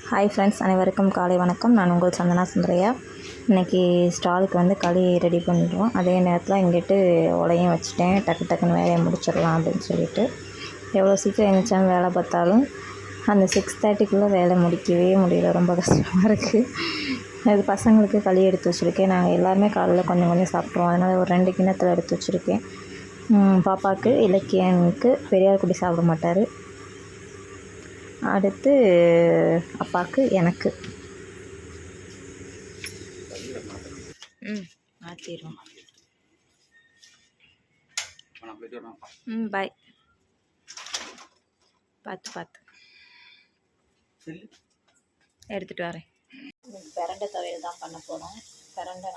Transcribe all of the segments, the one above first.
Hi friends, அனைவருக்கும் காலை வணக்கம். நான் உங்கள் சந்தனா சுந்தரையா. இன்றைக்கி ஸ்டாலுக்கு வந்து களி ரெடி பண்ணிடுவோம். அதே நேரத்தில் இங்கிட்டு உலையும் வச்சுட்டேன். டக்கு டக்குன்னு வேலையை முடிச்சிடலாம் அப்படின்னு சொல்லிட்டு. எவ்வளோ சீக்கிரம் எழுந்திரிச்சாலும் வேலை பார்த்தாலும் அந்த 6:30க்குள்ளே வேலை முடிக்கவே முடியல. ரொம்ப கஷ்டமாக இருக்குது. அது பசங்களுக்கு களி எடுத்து வச்சுருக்கேன். நாங்கள் எல்லாருமே காலையில் கொஞ்சம் கொஞ்சம் சாப்பிட்ருவோம். அதனால் ஒரு 2 கிண்ணத்தில் எடுத்து வச்சுருக்கேன். பாப்பாவுக்கு, இலக்கியனுக்கு, பெரியார் குடி சாப்பிட மாட்டார். அடுத்து அப்பாவுக்கு, எனக்கு. மாற்றிடுவோம். பாய். பார்த்து எடுத்துகிட்டு வரேன். பிரண்டை துவையல் தான் பண்ண போகிறோம். பிரண்டை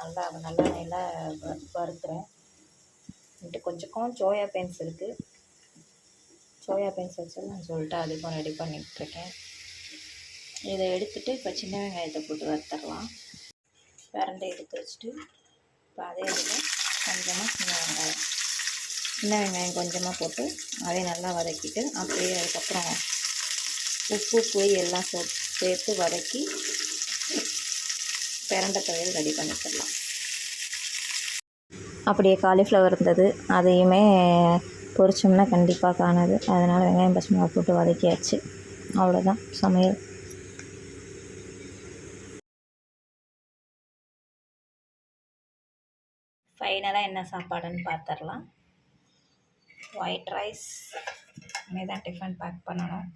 நல்லெண்ணெயில் வறுக்கிறேன். கொஞ்சம் சோயா பீன்ஸ் இருக்குது. சோயா பீன்ஸ் வச்சிடலாம்னு சொல்லிட்டு அதுக்கும் ரெடி பண்ணிகிட்ருக்கேன். இதை எடுத்துகிட்டு இப்போ சின்ன வெங்காயத்தை போட்டு வறுத்துடலாம். பிரண்டை எடுத்து வச்சுட்டு இப்போ அதே இதில் கொஞ்சமாக சின்ன வெங்காயம் கொஞ்சமாக போட்டு அதை நல்லா வதக்கிட்டு அப்படியே அதுக்கப்புறம் உப்பு புளி எல்லாம் சேர்த்து வதக்கி பிரண்டை துவையல் ரெடி பண்ணிக்கலாம். அப்படியே காலிஃப்ளவர் இருந்தது, அதையுமே பொரிச்சோம்னா கண்டிப்பாக காணாது. அதனால் வெங்காயம் பச்சை மிளகாய் போட்டு வதக்கியாச்சு. அவ்வளோதான் சமையல். ஃபைனலாக என்ன சாப்பாடுன்னு பார்த்துடலாம். ஒயிட் ரைஸ் தான் டிஃபன் பேக் பண்ணணும்.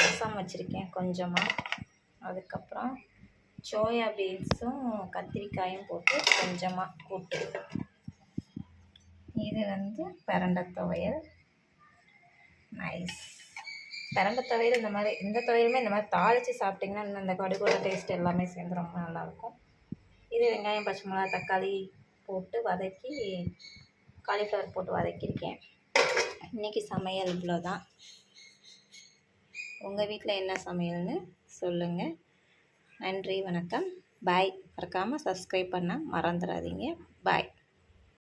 ரசம் வச்சுருக்கேன் கொஞ்சமாக. அதுக்கப்புறம் சோயா பீன்ஸும் கத்திரிக்காயும் போட்டு கொஞ்சமாக கூட்டு. இது வந்து பிரண்டை துவையல். நைஸ். பிரண்டை துவையல் இந்த துவையலுமே இந்த மாதிரி தாளித்து சாப்பிட்டிங்கன்னா இன்னும் இந்த கடுகோட டேஸ்ட் எல்லாமே சேர்ந்து ரொம்ப நல்லாயிருக்கும். இது வெங்காயம் பச்சை மிளகாய் தக்காளி போட்டு வதக்கி காலிஃப்ளவர் போட்டு வதக்கியிருக்கேன். இன்றைக்கி சமையல் இவ்வளோதான். உங்கள் வீட்டில் என்ன சமையல்னு சொல்லுங்கள். நன்றி, வணக்கம், பாய். மறக்காமல் சப்ஸ்கிரைப் பண்ண மறந்துடாதீங்க. பாய்.